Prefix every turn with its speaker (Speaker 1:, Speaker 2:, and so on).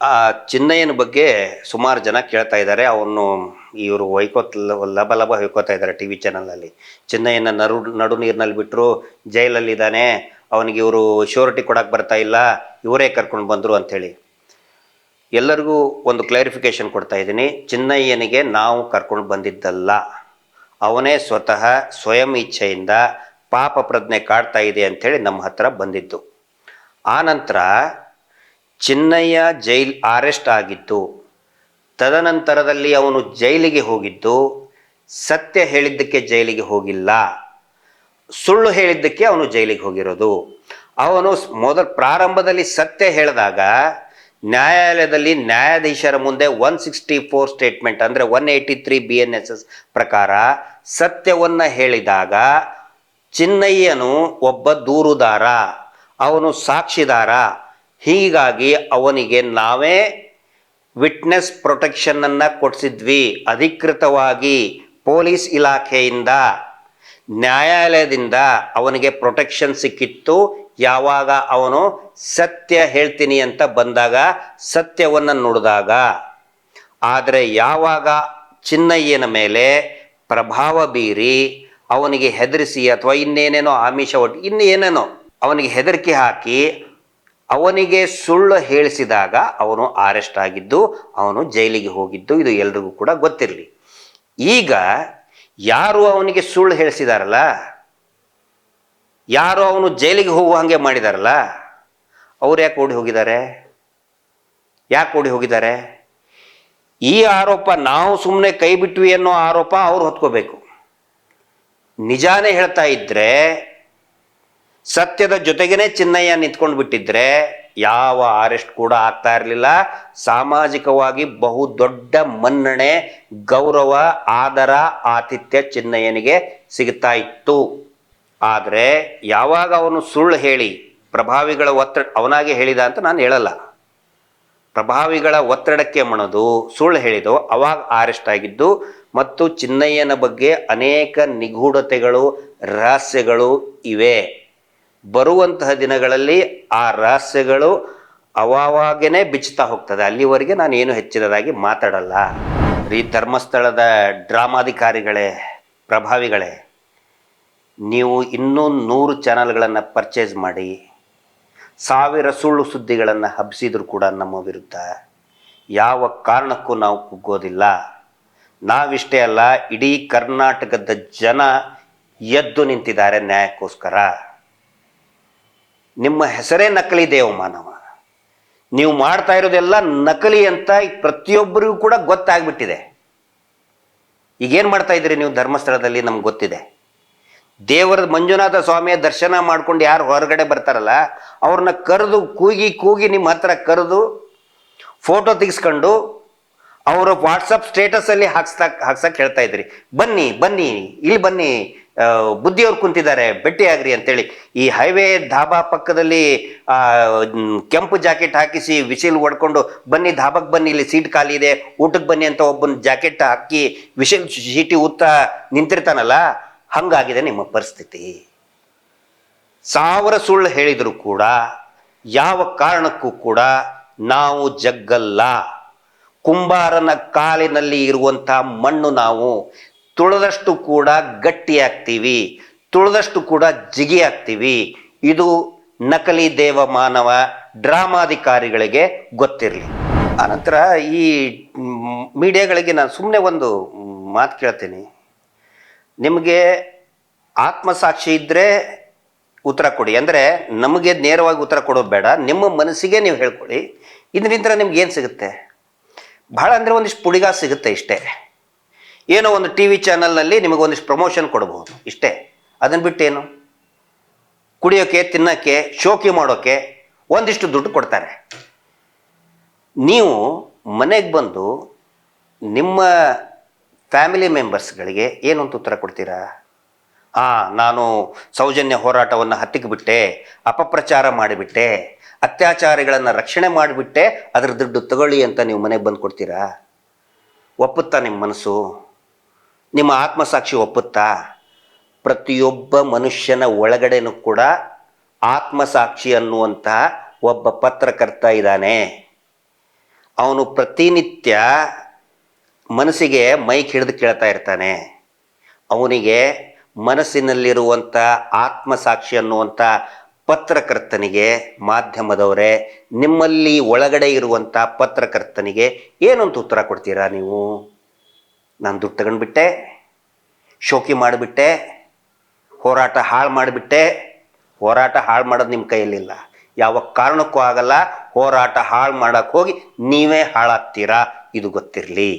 Speaker 1: ಆ ಚಿನ್ನಯ್ಯನ ಬಗ್ಗೆ ಸುಮಾರು ಜನ ಕೇಳ್ತಾ ಇದ್ದಾರೆ. ಅವನು ಇವರು ಲಬ ಲಬ ಹೊಯ್ಕೋತಾ ಇದ್ದಾರೆ ಟಿ ವಿ ಚಾನಲ್ನಲ್ಲಿ. ಚಿನ್ನಯ್ಯನ ನಡು ನೀರಿನಲ್ಲಿ ಬಿಟ್ಟರು, ಜೈಲಲ್ಲಿದ್ದಾನೆ, ಅವನಿಗೆ ಇವರು ಶ್ಯೂರಿಟಿ ಕೊಡಕ್ಕೆ ಬರ್ತಾ ಇಲ್ಲ, ಇವರೇ ಕರ್ಕೊಂಡು ಬಂದರು ಅಂಥೇಳಿ. ಎಲ್ಲರಿಗೂ ಒಂದು ಕ್ಲಾರಿಫಿಕೇಶನ್ ಕೊಡ್ತಾ ಇದ್ದೀನಿ. ಚಿನ್ನಯ್ಯನಿಗೆ ನಾವು ಕರ್ಕೊಂಡು ಬಂದಿದ್ದಲ್ಲ, ಅವನೇ ಸ್ವತಃ ಸ್ವಯಂ ಇಚ್ಛೆಯಿಂದ ಪಾಪ ಪ್ರಜ್ಞೆ ಕಾಡ್ತಾ ಇದೆ ಅಂಥೇಳಿ ನಮ್ಮ ಹತ್ರ ಬಂದಿದ್ದು. ಆನಂತರ ಚಿನ್ನಯ್ಯ ಅರೆಸ್ಟ್ ಆಗಿದ್ದು, ತದನಂತರದಲ್ಲಿ ಅವನು ಜೈಲಿಗೆ ಹೋಗಿದ್ದು ಸತ್ಯ ಹೇಳಿದ್ದಕ್ಕೆ ಜೈಲಿಗೆ ಹೋಗಿಲ್ಲ, ಸುಳ್ಳು ಹೇಳಿದ್ದಕ್ಕೆ ಅವನು ಜೈಲಿಗೆ ಹೋಗಿರೋದು. ಅವನು ಪ್ರಾರಂಭದಲ್ಲಿ ಸತ್ಯ ಹೇಳಿದಾಗ ನ್ಯಾಯಾಲಯದಲ್ಲಿ ನ್ಯಾಯಾಧೀಶರ ಮುಂದೆ 164 ಸ್ಟೇಟ್ಮೆಂಟ್ ಅಂದರೆ 183 BNSS ಪ್ರಕಾರ ಸತ್ಯವನ್ನು ಹೇಳಿದಾಗ ಚಿನ್ನಯ್ಯನು ಒಬ್ಬ ದೂರುದಾರ, ಅವನು ಸಾಕ್ಷಿದಾರ. ಹೀಗಾಗಿ ಅವನಿಗೆ ನಾವೇ ವಿಟ್ನೆಸ್ ಪ್ರೊಟೆಕ್ಷನನ್ನು ಕೊಡಿಸಿದ್ವಿ. ಅಧಿಕೃತವಾಗಿ ಪೊಲೀಸ್ ಇಲಾಖೆಯಿಂದ, ನ್ಯಾಯಾಲಯದಿಂದ ಅವನಿಗೆ ಪ್ರೊಟೆಕ್ಷನ್ ಸಿಕ್ಕಿತ್ತು. ಯಾವಾಗ ಅವನು ಸತ್ಯ ಹೇಳ್ತೀನಿ ಅಂತ ಬಂದಾಗ, ಸತ್ಯವನ್ನು ನುಡಿದಾಗ. ಆದರೆ ಯಾವಾಗ ಚಿನ್ನಯ್ಯನ ಮೇಲೆ ಪ್ರಭಾವ ಬೀರಿ ಅವನಿಗೆ ಹೆದರಿಸಿ ಅಥವಾ ಇನ್ನೇನೇನೋ ಆಮಿಷ ಒಟ್ಟು ಇನ್ನೇನೇನೋ ಅವನಿಗೆ ಹೆದರಿಕೆ ಹಾಕಿ ಅವನಿಗೆ ಸುಳ್ಳು ಹೇಳಿಸಿದಾಗ ಅವನು ಅರೆಸ್ಟ್ ಆಗಿದ್ದು, ಅವನು ಜೈಲಿಗೆ ಹೋಗಿದ್ದು, ಇದು ಎಲ್ರಿಗೂ ಕೂಡ ಗೊತ್ತಿರಲಿ. ಈಗ ಯಾರು ಅವನಿಗೆ ಸುಳ್ಳು ಹೇಳಿಸಿದಾರಲ್ಲ, ಯಾರು ಅವನು ಜೈಲಿಗೆ ಹೋಗುವ ಹಾಗೆ ಮಾಡಿದಾರಲ್ಲ, ಅವ್ರು ಯಾಕೆ ಓಡಿ ಹೋಗಿದ್ದಾರೆ? ಈ ಆರೋಪ ನಾವು ಸುಮ್ಮನೆ ಕೈ ಬಿಟ್ವಿ ಅನ್ನೋ ಆರೋಪ ಅವ್ರು ಹೊತ್ಕೋಬೇಕು. ನಿಜಾನೇ ಹೇಳ್ತಾ ಇದ್ರೆ, ಸತ್ಯದ ಜೊತೆಗೇನೆ ಚಿನ್ನಯ್ಯ ನಿಂತ್ಕೊಂಡು ಬಿಟ್ಟಿದ್ರೆ ಯಾವ ಅರೆಸ್ಟ್ ಕೂಡ ಆಗ್ತಾ ಇರಲಿಲ್ಲ. ಸಾಮಾಜಿಕವಾಗಿ ಬಹುದೊಡ್ಡ ಮನ್ನಣೆ, ಗೌರವ, ಆದರ, ಆತಿಥ್ಯ ಚಿನ್ನಯ್ಯನಿಗೆ ಸಿಗ್ತಾ ಇತ್ತು. ಆದರೆ ಯಾವಾಗ ಅವನು ಸುಳ್ಳು ಹೇಳಿ ಪ್ರಭಾವಿಗಳ ಒತ್ತಡ, ಅವನಾಗೆ ಹೇಳಿದ ಅಂತ ನಾನು ಹೇಳಲ್ಲ, ಪ್ರಭಾವಿಗಳ ಒತ್ತಡಕ್ಕೆ ಮಣಿದು ಸುಳ್ಳು ಹೇಳಿದೋ ಅವಾಗ ಅರೆಸ್ಟ್ ಆಗಿದ್ದು. ಮತ್ತು ಚಿನ್ನಯ್ಯನ ಬಗ್ಗೆ ಅನೇಕ ನಿಗೂಢತೆಗಳು, ರಹಸ್ಯಗಳು ಇವೆ. ಬರುವಂತಹ ದಿನಗಳಲ್ಲಿ ಆ ರಹಸ್ಯಗಳು ಅವಾಗೇನೆ ಬಿಚ್ಚುತ್ತಾ ಹೋಗ್ತದೆ. ಅಲ್ಲಿವರೆಗೆ ನಾನು ಏನು ಹೆಚ್ಚಿನದಾಗಿ ಮಾತಾಡಲ್ಲ. ಈ ಧರ್ಮಸ್ಥಳದ ಡ್ರಾಮಾಧಿಕಾರಿಗಳೇ, ಪ್ರಭಾವಿಗಳೇ, ನೀವು ಇನ್ನೂ 100 ಚಾನಲ್ಗಳನ್ನು ಪರ್ಚೇಸ್ ಮಾಡಿ 1000 ಸುಳ್ಳು ಸುದ್ದಿಗಳನ್ನು ಹಬ್ಬಿಸಿದ್ರು ಕೂಡ ನಮ್ಮ ವಿರುದ್ಧ ಯಾವ ಕಾರಣಕ್ಕೂ ನಾವು ಕುಗ್ಗೋದಿಲ್ಲ. ನಾವಿಷ್ಟೇ ಅಲ್ಲ, ಇಡೀ ಕರ್ನಾಟಕದ ಜನ ಎದ್ದು ನಿಂತಿದ್ದಾರೆ ನ್ಯಾಯಕ್ಕೋಸ್ಕರ. ನಿಮ್ಮ ಹೆಸರೇ ನಕಲಿ ದೇವಮಾನವ, ನೀವು ಮಾಡ್ತಾ ಇರೋದೆಲ್ಲ ನಕಲಿ ಅಂತ ಪ್ರತಿಯೊಬ್ಬರಿಗೂ ಕೂಡ ಗೊತ್ತಾಗ್ಬಿಟ್ಟಿದೆ. ಈಗೇನು ಮಾಡ್ತಾ ಇದ್ದೀರಿ ನೀವು ಧರ್ಮಸ್ಥಳದಲ್ಲಿ ನಮ್ಗೆ ಗೊತ್ತಿದೆ. ದೇವರ ಮಂಜುನಾಥ ಸ್ವಾಮಿಯ ದರ್ಶನ ಮಾಡ್ಕೊಂಡು ಯಾರು ಹೊರಗಡೆ ಬರ್ತಾರಲ್ಲ, ಅವ್ರನ್ನ ಕರೆದು ಕೂಗಿ ನಿಮ್ಮ ಹತ್ರ ಕರೆದು ಫೋಟೋ ತೆಗೆಸ್ಕೊಂಡು ಅವರು ವಾಟ್ಸಪ್ ಸ್ಟೇಟಸಲ್ಲಿ ಹಾಕ್ಸಕ್ಕೆ ಹೇಳ್ತಾ ಇದ್ರಿ. ಬನ್ನಿ ಇಲ್ಲಿ ಬನ್ನಿ, ಬುದ್ಧಿಯವ್ರು ಕುಂತಿದ್ದಾರೆ, ಭೇಟಿಯಾಗ್ರಿ ಅಂತೇಳಿ. ಈ ಹೈವೇ ಧಾಬಾ ಪಕ್ಕದಲ್ಲಿ ಕೆಂಪು ಜಾಕೆಟ್ ಹಾಕಿಸಿ ವಿಸಿಲ್ ಹೊಡ್ಕೊಂಡು ಬನ್ನಿ ಧಾಬಾಕ್ಕೆ ಬನ್ನಿ, ಇಲ್ಲಿ ಸೀಟ್ ಖಾಲಿ ಇದೆ, ಊಟಕ್ಕೆ ಬನ್ನಿ ಅಂತ ಒಬ್ಬನ ಜಾಕೆಟ್ ಹಾಕಿ ವಿಸಿಲ್ ಶೀಟಿ ಉತ್ತಾ ನಿಂತಿರ್ತಾನಲ್ಲ, ಹಂಗಾಗಿದೆ ನಿಮ್ಮ ಪರಿಸ್ಥಿತಿ. 1000 ಸುಳ್ಳು ಹೇಳಿದ್ರು ಕೂಡ ಯಾವ ಕಾರಣಕ್ಕೂ ಕೂಡ ನಾವು ಜಗ್ಗಲ್ಲ. ಕುಂಬಾರನ ಕಾಲಿನಲ್ಲಿ ಇರುವಂತಹ ಮಣ್ಣು ನಾವು ತುಳಿದಷ್ಟು ಕೂಡ ಗಟ್ಟಿಯಾಗ್ತೀವಿ, ತುಳಿದಷ್ಟು ಕೂಡ ಜಿಗಿಯಾಗ್ತೀವಿ. ಇದು ನಕಲಿ ದೇವ ಮಾನವ ಡ್ರಾಮಾಧಿಕಾರಿಗಳಿಗೆ ಗೊತ್ತಿರಲಿ. ಆನಂತರ ಈ ಮೀಡಿಯಾಗಳಿಗೆ ನಾನು ಸುಮ್ಮನೆ ಒಂದು ಮಾತು ಕೇಳ್ತೀನಿ. ನಿಮಗೆ ಆತ್ಮಸಾಕ್ಷಿ ಇದ್ದರೆ ಉತ್ತರ ಕೊಡಿ. ಅಂದರೆ ನಮಗೆ ನೇರವಾಗಿ ಉತ್ತರ ಕೊಡೋದು ಬೇಡ, ನಿಮ್ಮ ಮನಸ್ಸಿಗೆ ನೀವು ಹೇಳ್ಕೊಳ್ಳಿ. ಇದರಿಂದ ನಿಮ್ಗೆ ಏನು ಸಿಗುತ್ತೆ? ಭಾಳ ಅಂದರೆ ಒಂದಿಷ್ಟು ಪುಡಿಗ ಸಿಗುತ್ತೆ ಇಷ್ಟೇ. ಏನೋ ಒಂದು ಟಿ ವಿ ಚಾನಲ್ನಲ್ಲಿ ನಿಮಗೆ ಒಂದಿಷ್ಟು ಪ್ರಮೋಷನ್ ಕೊಡ್ಬೋದು ಇಷ್ಟೇ. ಅದನ್ನು ಬಿಟ್ಟೇನು? ಕುಡಿಯೋಕ್ಕೆ, ತಿನ್ನೋಕ್ಕೆ, ಶೋಕಿ ಮಾಡೋಕ್ಕೆ ಒಂದಿಷ್ಟು ದುಡ್ಡು ಕೊಡ್ತಾರೆ. ನೀವು ಮನೆಗೆ ಬಂದು ನಿಮ್ಮ ಫ್ಯಾಮಿಲಿ ಮೆಂಬರ್ಸ್ಗಳಿಗೆ ಏನು ಅಂತ ಉತ್ತರ ಕೊಡ್ತೀರಾ? ನಾನು ಸೌಜನ್ಯ ಹೋರಾಟವನ್ನು ಹತ್ತಿಗೆ ಬಿಟ್ಟೆ, ಅಪಪ್ರಚಾರ ಮಾಡಿಬಿಟ್ಟೆ, ಅತ್ಯಾಚಾರಿಗಳನ್ನು ರಕ್ಷಣೆ ಮಾಡಿಬಿಟ್ಟೆ, ಅದರ ದುಡ್ಡು ತಗೊಳ್ಳಿ ಅಂತ ನೀವು ಮನೆಗೆ ಬಂದು ಕೊಡ್ತೀರಾ? ಒಪ್ಪುತ್ತಾ ನಿಮ್ಮ ಮನಸ್ಸು? ನಿಮ್ಮ ಆತ್ಮಸಾಕ್ಷಿ ಒಪ್ಪುತ್ತಾ? ಪ್ರತಿಯೊಬ್ಬ ಮನುಷ್ಯನ ಒಳಗಡೆನೂ ಕೂಡ ಆತ್ಮಸಾಕ್ಷಿ ಅನ್ನುವಂತಹ ಒಬ್ಬ ಪತ್ರಕರ್ತ ಇದ್ದಾನೆ. ಅವನು ಪ್ರತಿನಿತ್ಯ ಮನಸ್ಸಿಗೆ ಮೈಕ್ ಹಿಡಿದು ಕೇಳ್ತಾ ಇರ್ತಾನೆ. ಅವನಿಗೆ ಮನಸ್ಸಿನಲ್ಲಿರುವಂಥ ಆತ್ಮಸಾಕ್ಷಿ ಅನ್ನುವಂಥ ಪತ್ರಕರ್ತನಿಗೆ, ಮಾಧ್ಯಮದವರೇ, ನಿಮ್ಮಲ್ಲಿ ಒಳಗಡೆ ಇರುವಂಥ ಪತ್ರಕರ್ತನಿಗೆ ಏನಂತ ಉತ್ತರ ಕೊಡ್ತೀರಾ ನೀವು? ನಾನು ದುಡ್ಡು ತಗೊಂಡ್ಬಿಟ್ಟೆ, ಶೋಕಿ ಮಾಡಿಬಿಟ್ಟೆ, ಹೋರಾಟ ಹಾಳು ಮಾಡಿಬಿಟ್ಟೆ. ಹೋರಾಟ ಹಾಳು ಮಾಡೋದು ನಿಮ್ಮ ಕೈಯಲ್ಲಿಲ್ಲ, ಯಾವ ಕಾರಣಕ್ಕೂ ಆಗಲ್ಲ. ಹೋರಾಟ ಹಾಳು ಮಾಡೋಕ್ಕೆ ಹೋಗಿ ನೀವೇ ಹಾಳಾಗ್ತೀರಾ, ಇದು ಗೊತ್ತಿರಲಿ.